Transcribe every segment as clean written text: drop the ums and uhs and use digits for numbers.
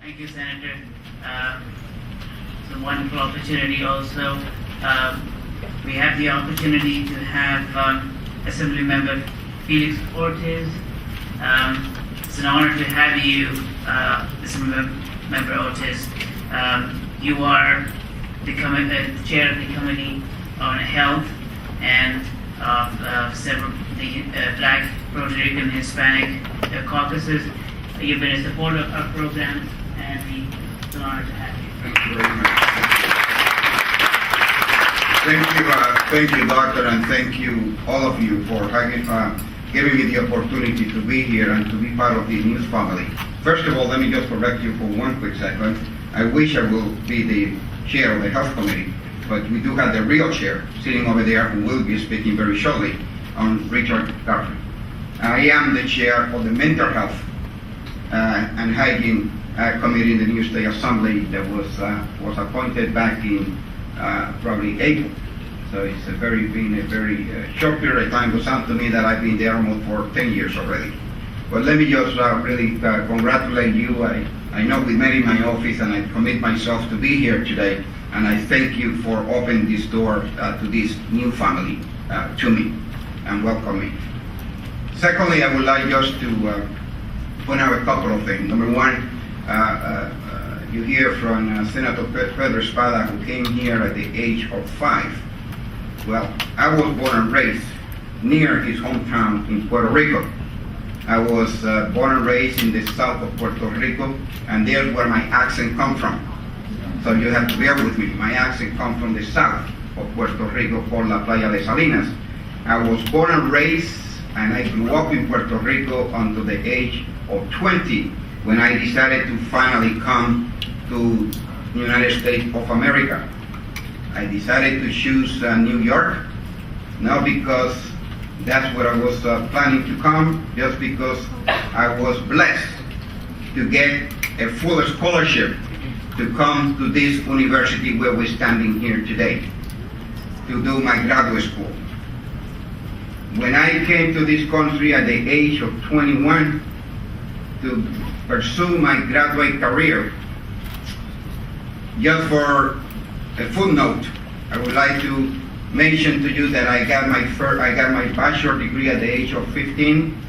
Thank you, Senator. It's a wonderful opportunity also. We have the opportunity to have Assembly Member Felix Ortiz. It's an honor to have you, Assembly Member Ortiz. You are the chair of the Committee on Health and of several the Black, Puerto Rican, and Hispanic caucuses. You've been a supporter of our programs, and it's an honor to have you. Thank you very much. Thank you, Doctor, and thank you, all of you, for giving me the opportunity to be here and to be part of the news family. First of all, let me just correct you for one quick second. I wish I will be the chair of the Health Committee, but we do have the real chair sitting over there who will be speaking very shortly on Richard Garfield. I am the chair of the Mental Health and Hygiene Committee in the New State Assembly that was appointed back in probably April. So it's been a very short period of time. It sounds to me that I've been there almost for 10 years already. But let me just really congratulate you. I know we met in my office, and I commit myself to be here today. And I thank you for opening this door to this new family to me and welcome me. Secondly, I would like just to point out a couple of things. Number one, you hear from Senator Pedro Espada, who came here at the age of 5. Well, I was born and raised near his hometown in Puerto Rico. I was born and raised in the south of Puerto Rico, and there's where my accent comes from. So you have to bear with me. My accent comes from the south of Puerto Rico, called La Playa de Salinas. I was born and raised, and I grew up in Puerto Rico until the age of 20, when I decided to finally come to the United States of America. I decided to choose New York, not because that's where I was planning to come, just because I was blessed to get a full scholarship to come to this university where we're standing here today, to do my graduate school. When I came to this country at the age of 21 to pursue my graduate career, just for a footnote, I would like to mention to you that I got my bachelor degree at the age of 15.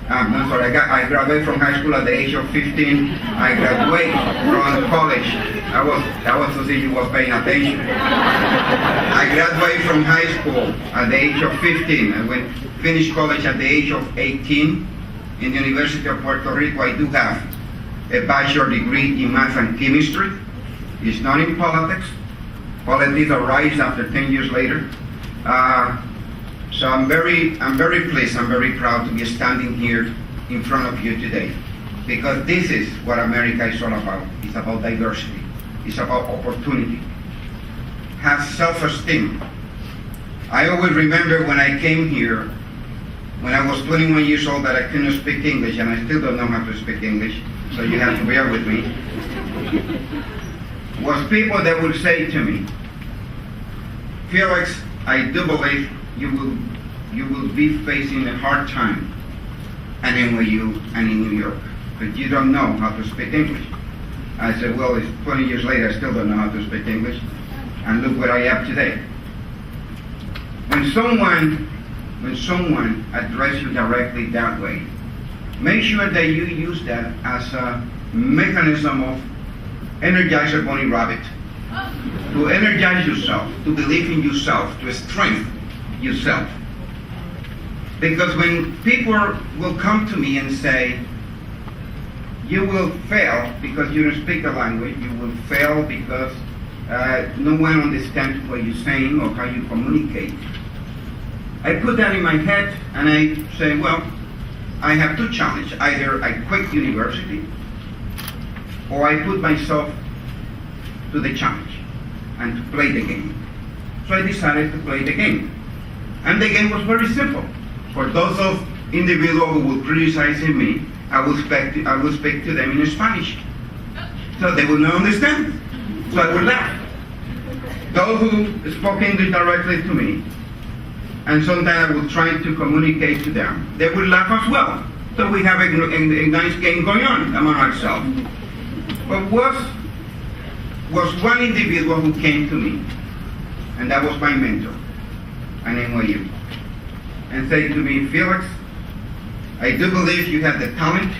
I graduated from high school at the age of 15. I graduated from college. I was to see you was paying attention. I graduated from high school at the age of 15. I finished college at the age of 18. In the University of Puerto Rico, I do have a bachelor degree in math and chemistry. It's not in politics. Politics arise after 10 years later. So I'm very pleased, I'm very proud to be standing here in front of you today, because this is what America is all about. It's about diversity. It's about opportunity. Have self-esteem. I always remember when I came here, when I was 21 years old, that I couldn't speak English, and I still don't know how to speak English, so you have to bear with me. Was people that would say to me, Felix, I do believe you will be facing a hard time at NYU and in New York, but you don't know how to speak English. I said, well, it's 20 years later, I still don't know how to speak English, and look where I am today. When someone addresses you directly that way, make sure that you use that as a mechanism of energize a bunny rabbit, to energize yourself, to believe in yourself, to strengthen yourself. Because when people will come to me and say, you will fail because you don't speak the language, you will fail because no one understands what you're saying or how you communicate, I put that in my head and I say, well, I have two challenges. Either I quit university or I put myself to the challenge and to play the game. So I decided to play the game. And the game was very simple. For those of individuals who will criticize me, I will speak to them in Spanish. So they will not understand. So I will laugh. Those who spoke English directly to me, and sometimes I will try to communicate to them, they will laugh as well. So we have a nice game going on among ourselves. But was one individual who came to me, and that was my mentor, an NYU, and said to me, Felix, I do believe you have the talent.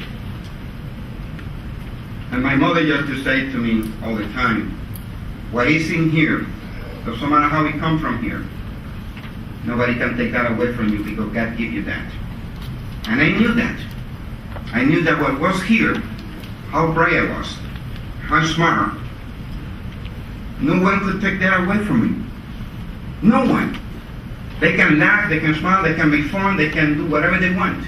And my mother used to say to me all the time, what is in here, doesn't matter how we come from here, nobody can take that away from you because God gave you that. And I knew that. I knew that what was here, how bright I was, how smart, no one could take that away from me. No one. They can laugh, they can smile, they can make fun, they can do whatever they want.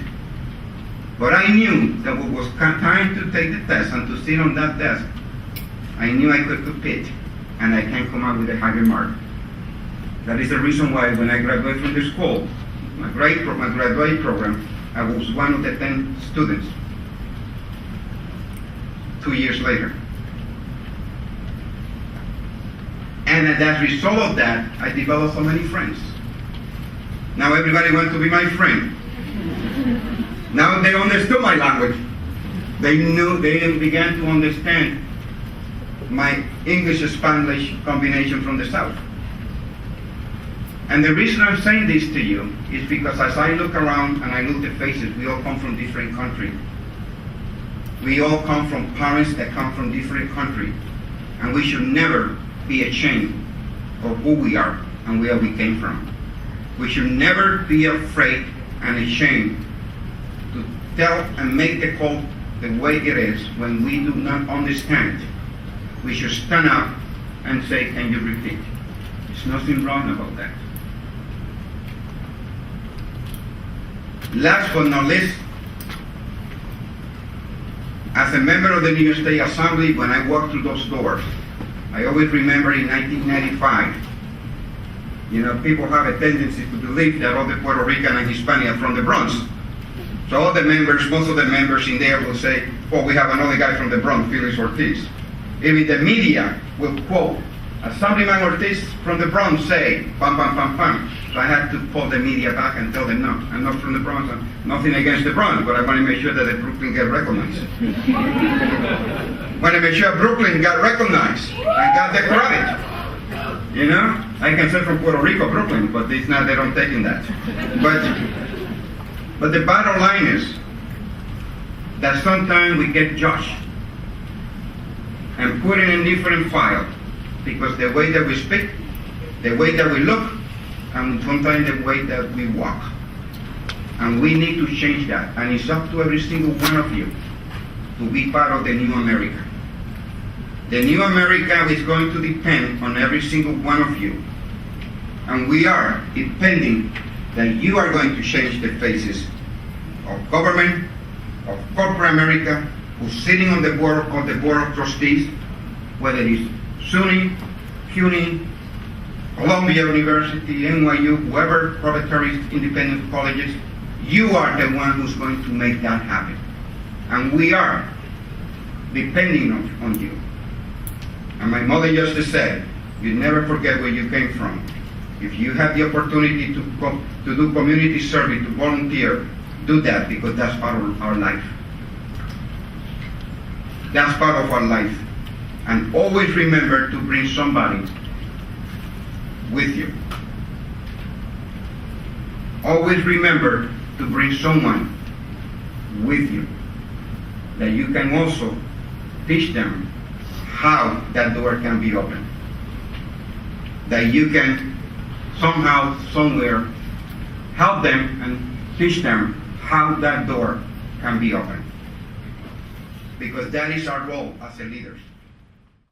But I knew that when it was time to take the test and to sit on that desk, I knew I could compete and I can come out with a higher mark. That is the reason why when I graduated from the school, my graduate program, I was one of the 10 students 2 years later. And as a result of that, I developed so many friends. Now everybody wants to be my friend. Now they understood my language. They began to understand my English-Spanish combination from the South. And the reason I'm saying this to you is because as I look around and I look at faces, we all come from different countries. We all come from parents that come from different countries. And we should never be ashamed of who we are and where we came from. We should never be afraid and ashamed to tell and make the call the way it is when we do not understand. We should stand up and say, can you repeat? There's nothing wrong about that. Last but not least, as a member of the New York State Assembly, when I walked through those doors, I always remember in 1995, people have a tendency to believe that all the Puerto Rican and Hispanic are from the Bronx. So all the members, most of the members in there will say, oh, we have another guy from the Bronx, Felix Ortiz. Even the media will quote, Assemblyman Ortiz from the Bronx say, pam, pam, pam, pam. So I had to call the media back and tell them, no, I'm not from the Bronx, I'm nothing against the Bronx, but I want to make sure that the Brooklyn get recognized. I want to make sure Brooklyn got recognized and got the credit. I can say from Puerto Rico, Brooklyn, but it's not, they don't take in that. But the bottom line is that sometimes we get judged and put in a different file because the way that we speak, the way that we look, and sometimes the way that we walk. And we need to change that. And it's up to every single one of you to be part of the new America. The new America is going to depend on every single one of you. And we are depending that you are going to change the faces of government, of corporate America, who's sitting on the board of trustees, whether it's SUNY, CUNY, Columbia University, NYU, whoever proprietary independent colleges, you are the one who's going to make that happen. And we are depending on you. And my mother used to say, you never forget where you came from. If you have the opportunity to do community service, to volunteer, do that because that's part of our life. That's part of our life. And always remember to bring somebody with you. Always remember to bring someone with you that you can also teach them how that door can be opened. That you can somehow, somewhere, help them and teach them how that door can be opened. Because that is our role as leaders.